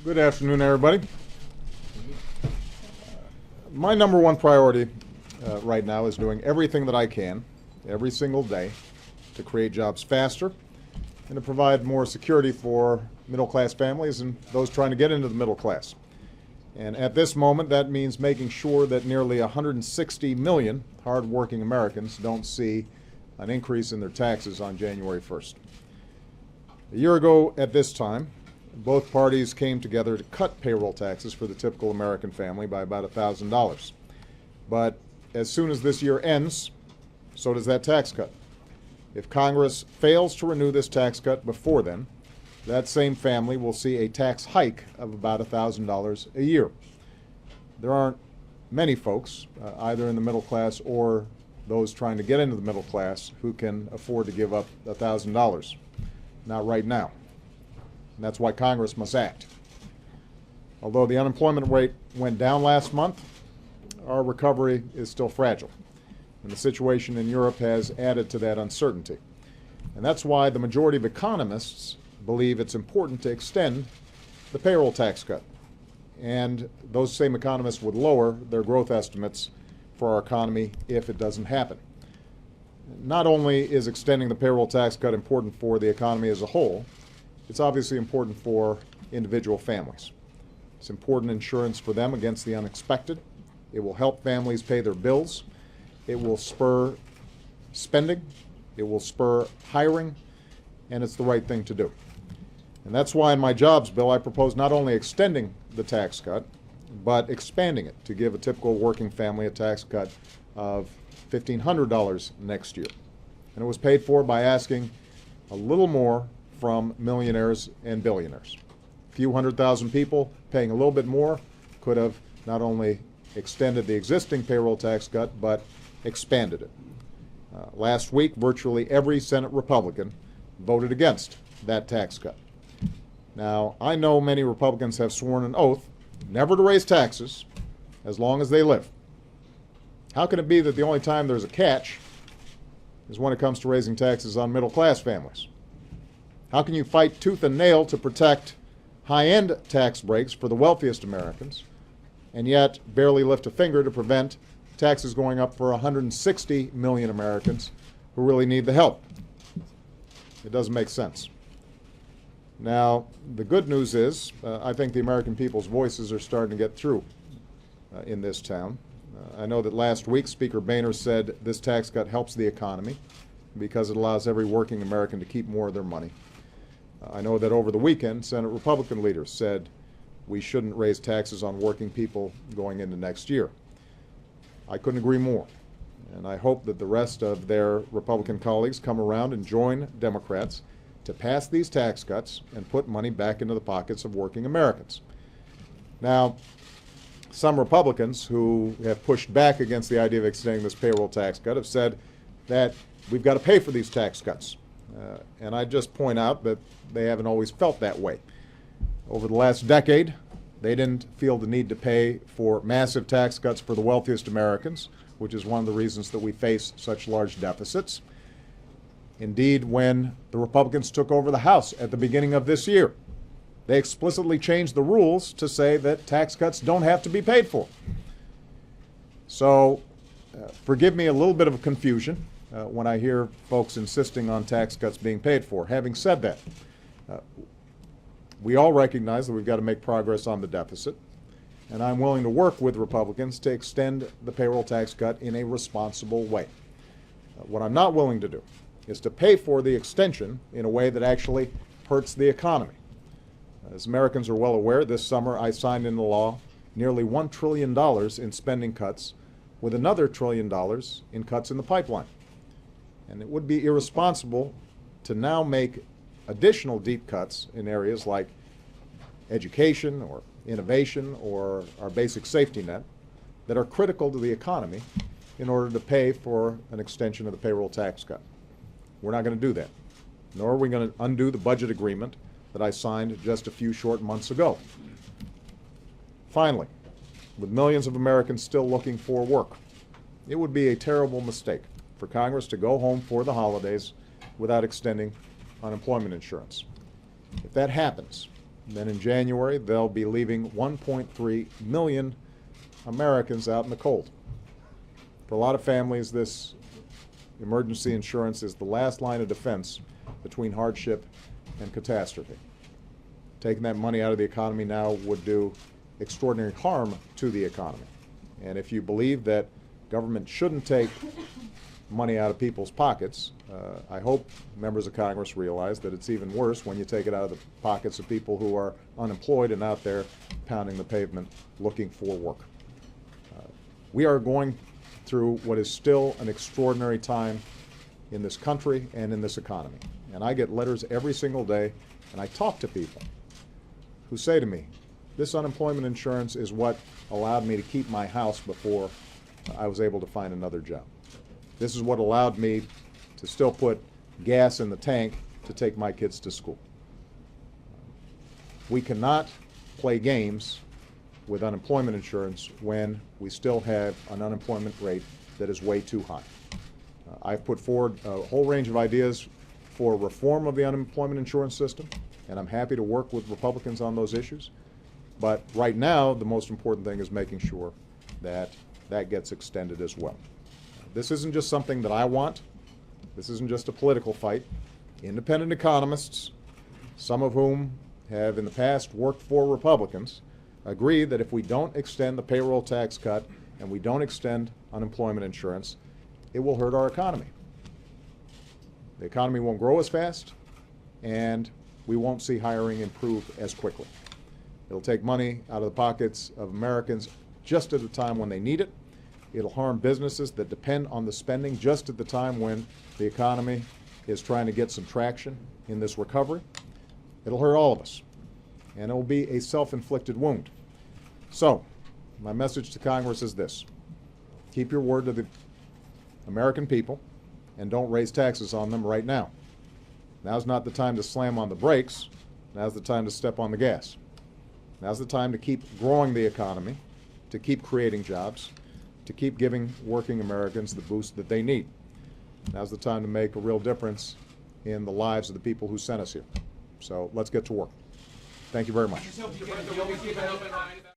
Good afternoon, everybody. My number one priority right now is doing everything that I can every single day to create jobs faster and to provide more security for middle-class families and those trying to get into the middle class. And at this moment, that means making sure that nearly 160 million hard-working Americans don't see an increase in their taxes on January 1st. A year ago at this time, both parties came together to cut payroll taxes for the typical American family by about $1,000. But as soon as this year ends, so does that tax cut. If Congress fails to renew this tax cut before then, that same family will see a tax hike of about $1,000 a year. There aren't many folks, either in the middle class or those trying to get into the middle class, who can afford to give up $1,000. Not right now. And that's why Congress must act. Although the unemployment rate went down last month, our recovery is still fragile. And the situation in Europe has added to that uncertainty. And that's why the majority of economists believe it's important to extend the payroll tax cut. And those same economists would lower their growth estimates for our economy if it doesn't happen. Not only is extending the payroll tax cut important for the economy as a whole, it's obviously important for individual families. It's important insurance for them against the unexpected. It will help families pay their bills. It will spur spending. It will spur hiring. And it's the right thing to do. And that's why in my jobs bill I propose not only extending the tax cut, but expanding it to give a typical working family a tax cut of $1,500 next year. And it was paid for by asking a little more from millionaires and billionaires. A few 100,000 people paying a little bit more could have not only extended the existing payroll tax cut, but expanded it. Last week, virtually every Senate Republican voted against that tax cut. Now, I know many Republicans have sworn an oath never to raise taxes as long as they live. How can it be that the only time there's a catch is when it comes to raising taxes on middle-class families? How can you fight tooth and nail to protect high-end tax breaks for the wealthiest Americans and yet barely lift a finger to prevent taxes going up for 160 million Americans who really need the help? It doesn't make sense. Now, the good news is I think the American people's voices are starting to get through in this town. I know that last week Speaker Boehner said this tax cut helps the economy because it allows every working American to keep more of their money. I know that over the weekend Senate Republican leaders said we shouldn't raise taxes on working people going into next year. I couldn't agree more. And I hope that the rest of their Republican colleagues come around and join Democrats to pass these tax cuts and put money back into the pockets of working Americans. Now, some Republicans who have pushed back against the idea of extending this payroll tax cut have said that we've got to pay for these tax cuts. And I just point out that they haven't always felt that way. Over the last decade, they didn't feel the need to pay for massive tax cuts for the wealthiest Americans, which is one of the reasons that we face such large deficits. Indeed, when the Republicans took over the House at the beginning of this year, they explicitly changed the rules to say that tax cuts don't have to be paid for. So forgive me a little bit of confusion when I hear folks insisting on tax cuts being paid for. Having said that, we all recognize that we've got to make progress on the deficit, and I'm willing to work with Republicans to extend the payroll tax cut in a responsible way. What I'm not willing to do is to pay for the extension in a way that actually hurts the economy. As Americans are well aware, this summer I signed into law nearly $1 trillion in spending cuts with another $1 trillion in cuts in the pipeline. And it would be irresponsible to now make additional deep cuts in areas like education or innovation or our basic safety net that are critical to the economy in order to pay for an extension of the payroll tax cut. We're not going to do that, nor are we going to undo the budget agreement that I signed just a few short months ago. Finally, with millions of Americans still looking for work, it would be a terrible mistake for Congress to go home for the holidays without extending unemployment insurance. If that happens, Then in January, they'll be leaving 1.3 million Americans out in the cold. For a lot of families, this emergency insurance is the last line of defense between hardship and catastrophe. Taking that money out of the economy now would do extraordinary harm to the economy. And if you believe that government shouldn't take money out of people's pockets, I hope members of Congress realize that it's even worse when you take it out of the pockets of people who are unemployed and out there pounding the pavement looking for work. We are going through what is still an extraordinary time in this country and in this economy. And I get letters every single day, and I talk to people who say to me, this unemployment insurance is what allowed me to keep my house before I was able to find another job. This is what allowed me to still put gas in the tank to take my kids to school. We cannot play games with unemployment insurance when we still have an unemployment rate that is way too high. I've put forward a whole range of ideas for reform of the unemployment insurance system, and I'm happy to work with Republicans on those issues. But right now, the most important thing is making sure that that gets extended as well. This isn't just something that I want. This isn't just a political fight. Independent economists, some of whom have in the past worked for Republicans, agree that if we don't extend the payroll tax cut and we don't extend unemployment insurance, it will hurt our economy. The economy won't grow as fast, and we won't see hiring improve as quickly. It'll take money out of the pockets of Americans just at the time when they need it. It'll harm businesses that depend on the spending just at the time when the economy is trying to get some traction in this recovery. It'll hurt all of us, and it will be a self-inflicted wound. So, my message to Congress is this. Keep your word to the American people and don't raise taxes on them right now. Now's not the time to slam on the brakes. Now's the time to step on the gas. Now's the time to keep growing the economy, to keep creating jobs, to keep giving working Americans the boost that they need. Now's the time to make a real difference in the lives of the people who sent us here. So let's get to work. Thank you very much.